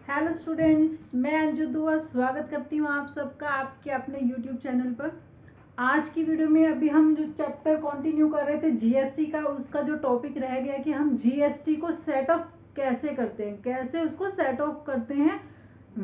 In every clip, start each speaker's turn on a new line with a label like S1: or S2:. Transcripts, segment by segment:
S1: Hello students, मैं अंजू दुआ स्वागत करती हूँ आप सबका आपके अपने यूट्यूब चैनल पर। आज की वीडियो में अभी हम जो चैप्टर कंटिन्यू कर रहे थे जीएसटी का, उसका जो टॉपिक रह गया कि हम जीएसटी को सेट ऑफ कैसे करते हैं, कैसे उसको सेट ऑफ करते हैं।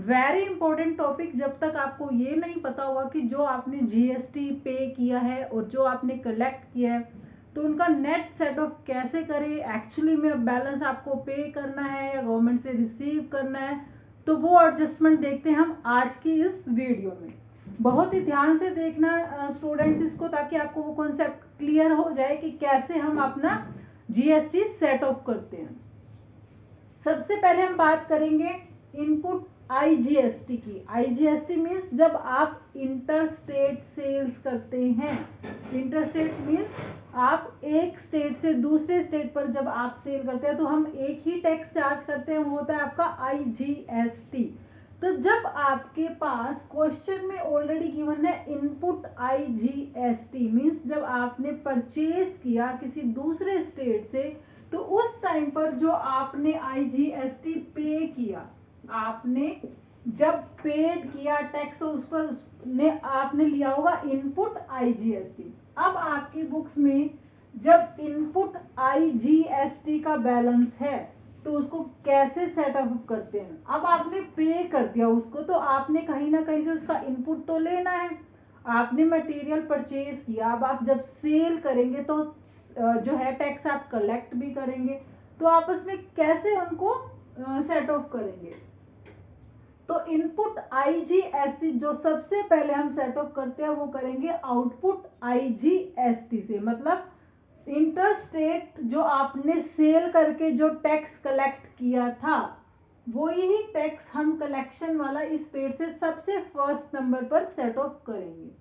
S1: Very important topic. जब तक आपको ये नहीं पता होगा कि जो आपने जीएसटी पे किया है और जो आपने कलेक्ट किया है तो उनका नेट सेट ऑफ कैसे करें, एक्चुअली में बैलेंस आपको पे करना है या गवर्नमेंट से रिसीव करना है, तो वो एडजस्टमेंट देखते हैं हम आज की इस वीडियो में। बहुत ही ध्यान से देखना स्टूडेंट्स इसको, ताकि आपको वो कॉन्सेप्ट क्लियर हो जाए कि कैसे हम अपना जीएसटी सेट ऑफ करते हैं। सबसे पहले हम बात करेंगे इनपुट आईजीएसटी की। आईजीएसटी मीन्स जब आप इंटर स्टेट सेल्स करते हैं। इंटर स्टेट मीन्स आप एक स्टेट से दूसरे स्टेट पर जब आप सेल करते हैं तो हम एक ही टैक्स चार्ज करते हैं, वो होता है आपका आईजीएसटी। तो जब आपके पास क्वेश्चन में ऑलरेडी गिवन है इनपुट आईजीएसटी मीन्स जब आपने परचेज किया किसी दूसरे स्टेट से, तो उस टाइम पर जो आपने आईजीएसटी पे किया, आपने जब पेड किया टैक्स तो उस पर उसने आपने लिया होगा इनपुट आईजीएसटी। अब आपकी बुक्स में जब इनपुट आईजीएसटी का बैलेंस है तो उसको कैसे सेट अप करते हैं। अब आपने पे कर दिया उसको, तो आपने कहीं ना कहीं से उसका इनपुट तो लेना है। आपने मटेरियल परचेज किया, अब आप जब सेल करेंगे तो जो है टैक्स आप कलेक्ट भी करेंगे, तो आपस में कैसे उनको सेट ऑफ करेंगे। तो इनपुट आईजीएसटी जो सबसे पहले हम सेट ऑफ करते हैं वो करेंगे आउटपुट आईजीएसटी से। मतलब इंटर स्टेट जो आपने सेल करके जो टैक्स कलेक्ट किया था, वो ही टैक्स हम कलेक्शन वाला इस पेड से सबसे फर्स्ट नंबर पर सेट ऑफ करेंगे।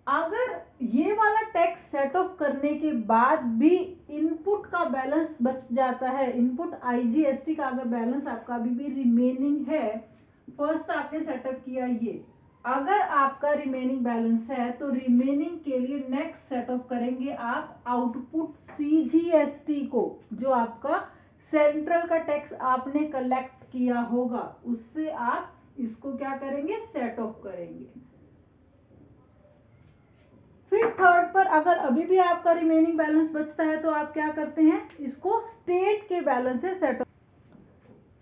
S1: अगर ये वाला टैक्स सेट ऑफ करने के बाद भी इनपुट का बैलेंस बच जाता है, इनपुट आईजीएसटी का अगर बैलेंस आपका अभी भी रिमेनिंग है, फर्स्ट आपने सेटअप किया ये, अगर आपका रिमेनिंग बैलेंस है तो रिमेनिंग के लिए नेक्स्ट सेटअप करेंगे आप आउटपुट सीजीएसटी को, जो आपका सेंट्रल का टैक्स आपने कलेक्ट किया होगा, उससे आप इसको क्या करेंगे, सेट ऑफ करेंगे। फिर थर्ड पर अगर अभी भी आपका रिमेनिंग बैलेंस बचता है तो आप क्या करते हैं, इसको स्टेट के बैलेंस से सेट ऑफ।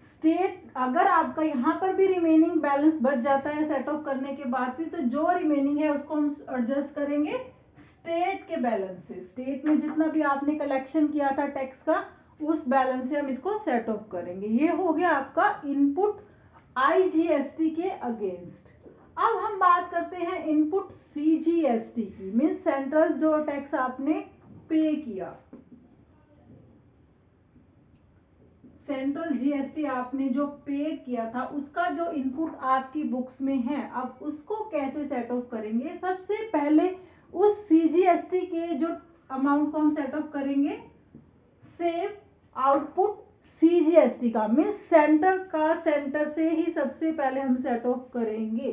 S1: स्टेट अगर आपका यहाँ पर भी रिमेनिंग बैलेंस बच जाता है सेट ऑफ करने के बाद भी, तो जो रिमेनिंग है उसको हम एडजस्ट करेंगे स्टेट के बैलेंस से। स्टेट में जितना भी आपने कलेक्शन किया था टैक्स का, उस बैलेंस से हम इसको सेट ऑफ करेंगे। ये हो गया आपका इनपुट आईजीएसटी के अगेंस्ट। अब हम बात करते हैं इनपुट सीजीएसटी की, मीन्स सेंट्रल जो टैक्स आपने पे किया, सेंट्रल जीएसटी आपने जो पे किया था उसका जो इनपुट आपकी बुक्स में है, अब उसको कैसे सेट ऑफ करेंगे। सबसे पहले उस सीजीएसटी के जो अमाउंट को हम सेट ऑफ करेंगे सेव आउटपुट सीजीएसटी का, मीन्स सेंटर का सेंटर से ही सबसे पहले हम सेट ऑफ करेंगे।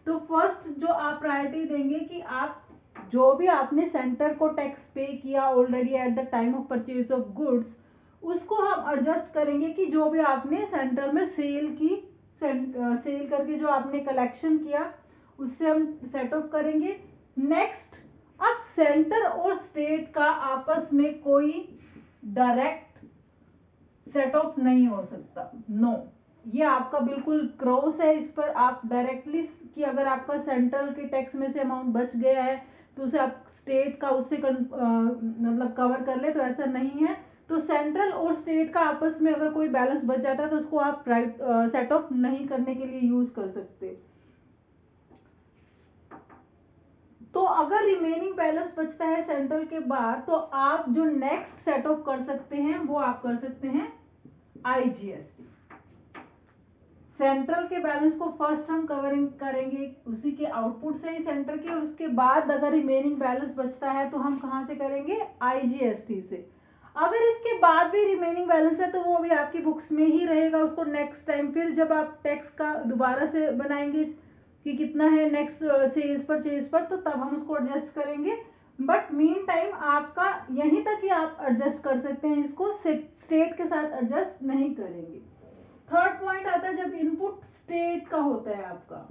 S1: तो फर्स्ट जो आप प्रायोरिटी देंगे कि आप जो भी आपने सेंटर को टैक्स पे किया already at the time of purchase of goods, उसको हम एडजस्ट करेंगे कि जो भी आपने सेंटर में सेल की, सेल करके जो आपने कलेक्शन किया उससे हम सेट ऑफ करेंगे। नेक्स्ट, अब सेंटर और स्टेट का आपस में कोई डायरेक्ट सेट ऑफ नहीं हो सकता, नो ये आपका बिल्कुल क्रॉस है इस पर। आप डायरेक्टली कि अगर आपका सेंट्रल के टैक्स में से अमाउंट बच गया है तो उसे आप स्टेट का उससे मतलब कवर कर ले, तो ऐसा नहीं है। तो सेंट्रल और स्टेट का आपस में अगर कोई बैलेंस बच जाता है तो उसको आप सेट ऑफ नहीं करने के लिए यूज कर सकते। तो अगर रिमेनिंग बैलेंस बचता है सेंट्रल के बाद, तो आप जो नेक्स्ट सेट ऑफ कर सकते हैं वो आप कर सकते हैं आईजीएसटी। सेंट्रल के बैलेंस को फर्स्ट हम कवरिंग करेंगे उसी के आउटपुट से ही सेंटर के, उसके बाद अगर रिमेनिंग बैलेंस बचता है तो हम कहां से करेंगे, आईजीएसटी से। अगर इसके बाद भी रिमेनिंग बैलेंस है तो वो भी आपकी बुक्स में ही रहेगा, उसको नेक्स्ट टाइम फिर जब आप टैक्स का दोबारा से बनाएंगे कि कितना है नेक्स्ट सेल्स परचेज पर, तो तब हम उसको एडजस्ट करेंगे। बट मीन टाइम आपका यहीं तक ही आप एडजस्ट कर सकते हैं, इसको स्टेट के साथ एडजस्ट नहीं करेंगे। थर्ड पॉइंट आता है जब इनपुट स्टेट का होता है आपका,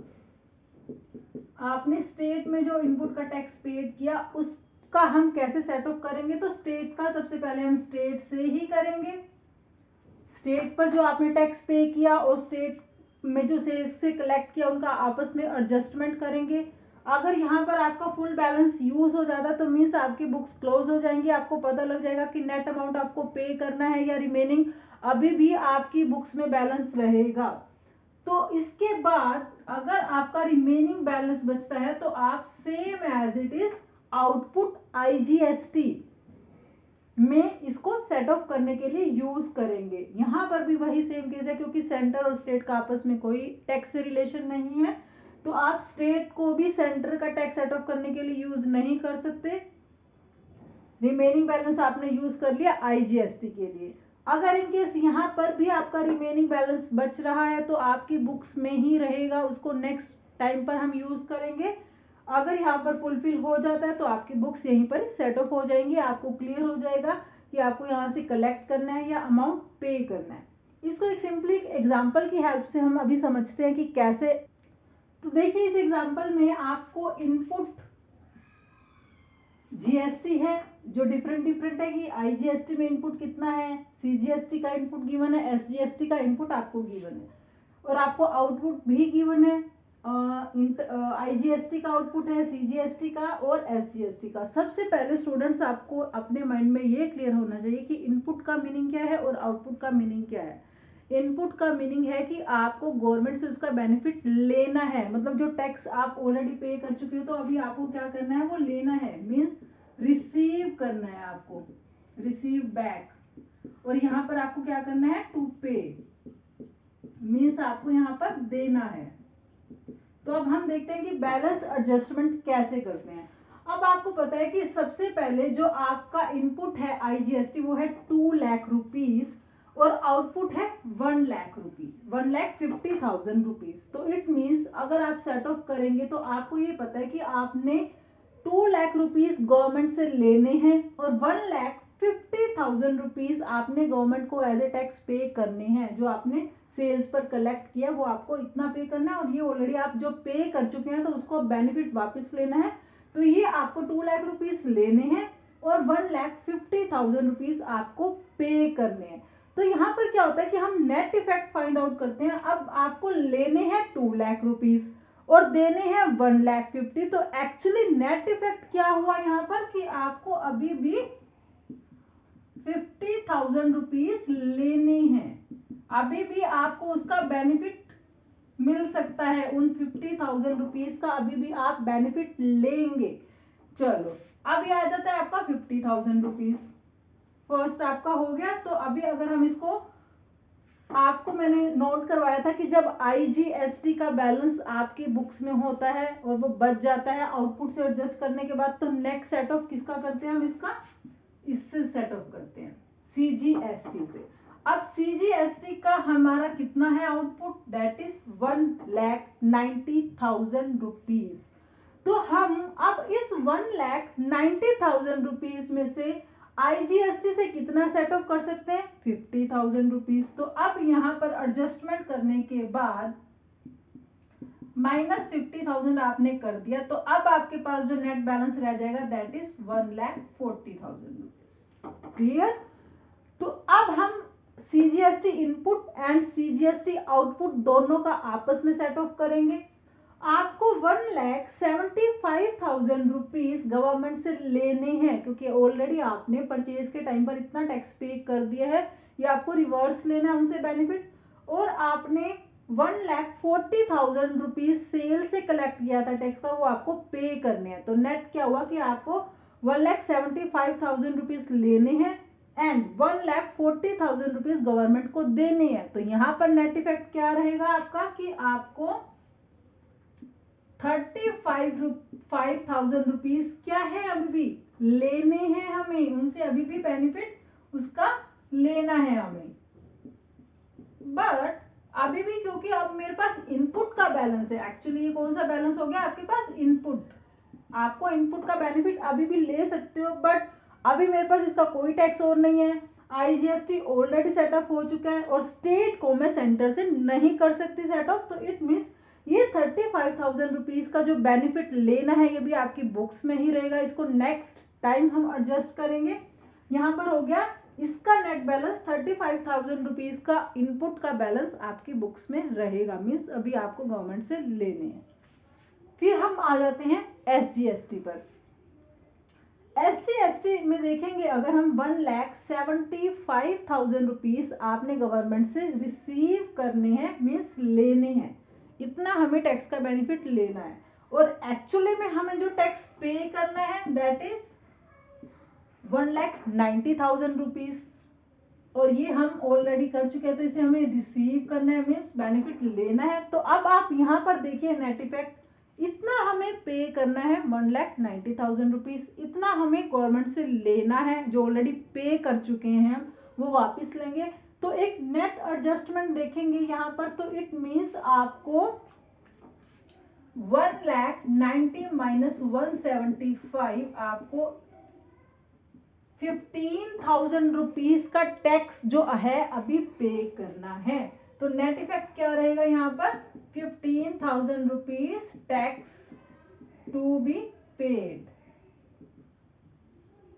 S1: आपने स्टेट में जो इनपुट का टैक्स पेड किया उसका हम कैसे सेट ऑफ करेंगे, तो स्टेट का सबसे पहले हम स्टेट से ही करेंगे। स्टेट पर जो आपने टैक्स पे किया और स्टेट में जो सेल्स से कलेक्ट किया उनका आपस में एडजस्टमेंट करेंगे। अगर यहाँ पर आपका फुल बैलेंस यूज हो जाता तो मीन्स आपकी बुक्स क्लोज हो जाएंगी, आपको पता लग जाएगा कि नेट अमाउंट आपको पे करना है या रिमेनिंग अभी भी आपकी बुक्स में बैलेंस रहेगा। तो इसके बाद अगर आपका रिमेनिंग बैलेंस बचता है तो आप same as it is output IGST में इसको सेट ऑफ करने के लिए यूज करेंगे। यहां पर भी वही सेम केस है, क्योंकि सेंटर और स्टेट का आपस में कोई टैक्स से रिलेशन नहीं है, तो आप स्टेट को भी सेंटर का टैक्स सेट ऑफ करने के लिए यूज नहीं कर सकते। रिमेनिंग बैलेंस आपने यूज कर लिया IGST के लिए। अगर इनकेस यहाँ पर भी आपका रिमेनिंग बैलेंस बच रहा है तो आपकी बुक्स में ही रहेगा, उसको नेक्स्ट टाइम पर हम यूज करेंगे। अगर यहाँ पर फुलफिल हो जाता है तो आपकी बुक्स यहीं पर ही सेट ऑफ हो जाएंगी, आपको क्लियर हो जाएगा कि आपको यहाँ से कलेक्ट करना है या अमाउंट पे करना है। इसको एक सिंपली एग्जाम्पल की हेल्प से हम अभी समझते हैं कि कैसे। तो देखिए इस एग्जाम्पल में आपको इनपुट GST है जो डिफरेंट है कि IGST में इनपुट कितना है, CGST का इनपुट गिवन है, SGST का इनपुट आपको गिवन है और आपको आउटपुट भी गिवन है। IGST का आउटपुट है, CGST का और SGST का। सबसे पहले स्टूडेंट्स आपको अपने माइंड में ये क्लियर होना चाहिए कि इनपुट का मीनिंग क्या है और आउटपुट का मीनिंग क्या है। इनपुट का मीनिंग है कि आपको गवर्नमेंट से उसका बेनिफिट लेना है, मतलब जो टैक्स आप ऑलरेडी पे कर चुके हो तो अभी आपको क्या करना है वो लेना है, मीन्स रिसीव करना है, आपको रिसीव बैक। और यहाँ पर आपको क्या करना है टू पे, मीन्स आपको यहाँ पर देना है। तो अब हम देखते हैं कि बैलेंस एडजस्टमेंट कैसे करते हैं। अब आपको पता है कि सबसे पहले जो आपका इनपुट है IGST वो है 2 लाख रुपीज और आउटपुट है 1 लाख रुपीज, 1,50,000 रुपीज। तो इट मीन्स अगर आप सेट ऑफ करेंगे तो आपको ये पता है कि आपने 2 लाख रुपीज गवर्नमेंट से लेने हैं और 1,50,000 रुपीज आपने गवर्नमेंट को एज ए टैक्स पे करने हैं। जो आपने सेल्स पर कलेक्ट किया वो आपको इतना पे करना है और ये ऑलरेडी आप जो पे कर चुके हैं तो उसको बेनिफिट वापस लेना है। तो ये आपको 2 लाख रुपीज लेने हैं और 1,50,000 रुपीज आपको पे करने हैं। तो यहाँ पर क्या होता है कि हम नेट इफेक्ट फाइंड आउट करते हैं। अब आपको लेने हैं 2 लाख रुपीज और देने हैं 1,50,000। तो एक्चुअली नेट इफेक्ट क्या हुआ यहाँ पर कि आपको अभी भी 50,000 रुपीज लेने हैं, अभी भी आपको उसका बेनिफिट मिल सकता है, उन 50,000 रुपीज का अभी भी आप बेनिफिट लेंगे। चलो अब ये आ जाता है आपका 50,000 रुपीज, फर्स्ट आपका हो गया। तो अभी अगर हम इसको, आपको मैंने नोट करवाया था कि जब IGST का बैलेंस आपकी बुक्स में होता है और वो बच जाता है आउटपुट से एडजस्ट करने के बाद, तो नेक्स्ट सेट ऑफ किसका करते हैं हम, इसका इससे सेट ऑफ करते हैं CGST से। अब CGST का हमारा कितना है आउटपुट, दैट इज 1,90,000 रुपीज। तो हम अब इस 1,90,000 रुपीज में से IGST से कितना सेट ऑफ कर सकते हैं, 50,000 रुपीज। तो अब यहाँ पर एडजस्टमेंट करने के बाद -50,000 आपने कर दिया, तो अब आपके पास जो नेट बैलेंस रह जाएगा दैट इज 1,40,000 रुपीज। क्लियर। तो अब हम CGST input and CGST output दोनों का आपस में सेट ऑफ करेंगे। आपको 1,75,000 रुपीज गवर्नमेंट से लेने हैं, क्योंकि ऑलरेडी आपने परचेज के टाइम पर इतना टैक्स पे कर दिया है, ये आपको रिवर्स लेना है उनसे बेनिफिट। और आपने 1,40,000 रुपीज सेल से कलेक्ट किया था टैक्स का, वो आपको पे करने हैं। तो नेट क्या हुआ कि आपको 1,75,000 रुपीज लेने हैं एंड 1,40,000 रुपीज गवर्नमेंट को देने हैं। तो यहां पर नेट इफेक्ट क्या रहेगा आपका कि आपको 35,000 रुपीज क्या है अभी भी लेने हैं हमें, उनसे अभी भी बेनिफिट उसका लेना है हमें। बट अभी भी क्योंकि अब मेरे पास इनपुट का बैलेंस है, एक्चुअली ये कौन सा बैलेंस हो गया आपके पास, इनपुट। आपको इनपुट का बेनिफिट अभी भी ले सकते हो, बट अभी मेरे पास इसका कोई टैक्स और नहीं है। IGST ऑलरेडी सेटअप हो चुका है और स्टेट को मैं सेंटर से नहीं कर सकती सेटअप, तो इट मीन्स ये 35,000 रुपीज का जो बेनिफिट लेना है ये भी आपकी बुक्स में ही रहेगा। इसको नेक्स्ट टाइम हम एडजस्ट करेंगे। यहाँ पर हो गया इसका नेट बैलेंस 35,000 रुपीज का इनपुट का बैलेंस आपकी बुक्स में रहेगा, मीन्स अभी आपको गवर्नमेंट से लेने हैं। फिर हम आ जाते हैं SGST पर। SGST में देखेंगे अगर हम 1,75,000 रुपीज आपने गवर्नमेंट से रिसीव करने हैं, मीन्स लेने हैं, इतना हमें टैक्स का बेनिफिट लेना है और एक्चुअली में हमें जो टैक्स पे करना है दैट इज 1,90,000 रुपीज और ये हम ऑलरेडी कर चुके हैं, तो इसे हमें रिसीव करना है, मीन्स बेनिफिट लेना है। तो अब आप यहाँ पर देखिए नेट इफेक्ट, इतना हमें पे करना है 1,90,000 रुपीज, इतना हमें गवर्नमेंट से लेना है, जो ऑलरेडी पे कर चुके हैं हम वो वापस लेंगे। तो एक नेट एडजस्टमेंट देखेंगे यहाँ पर, तो इट मीन्स आपको 1,90,000 माइनस 175 आपको 15,000 रुपीज का टैक्स जो है अभी पे करना है। तो नेट इफेक्ट क्या रहेगा यहाँ पर 15,000 rupees tax to be paid.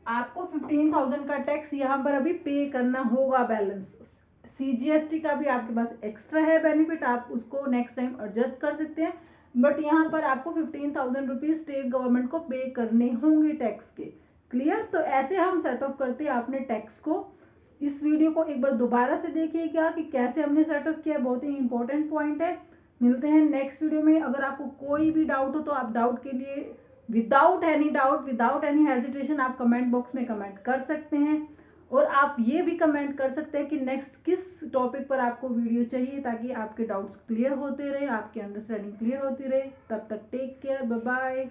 S1: आपको 15,000 का टैक्स यहाँ पर अभी पे करना होगा बैलेंस। CGST का भी आपके पास एक्स्ट्रा है बेनिफिट, आप उसको नेक्स्ट टाइम एडजस्ट कर सकते हैं, बट यहाँ पर आपको 15,000 रुपीज स्टेट गवर्नमेंट को पे करने होंगे टैक्स के। क्लियर? तो ऐसे हम सेटअप करते हैं अपने टैक्स को। इस वीडियो को एक बार दोबारा से देखिएगा कि कैसे हमने सेटअप किया, बहुत ही इंपॉर्टेंट पॉइंट है। मिलते हैं नेक्स्ट वीडियो में। अगर आपको कोई भी डाउट हो तो आप डाउट के लिए without any doubt, without any hesitation आप कमेंट बॉक्स में कमेंट कर सकते हैं और आप ये भी कमेंट कर सकते हैं कि नेक्स्ट किस टॉपिक पर आपको वीडियो चाहिए, ताकि आपके डाउट्स क्लियर होते रहे, आपकी अंडरस्टैंडिंग क्लियर होती रहे। तब तक टेक केयर, बाय बाय।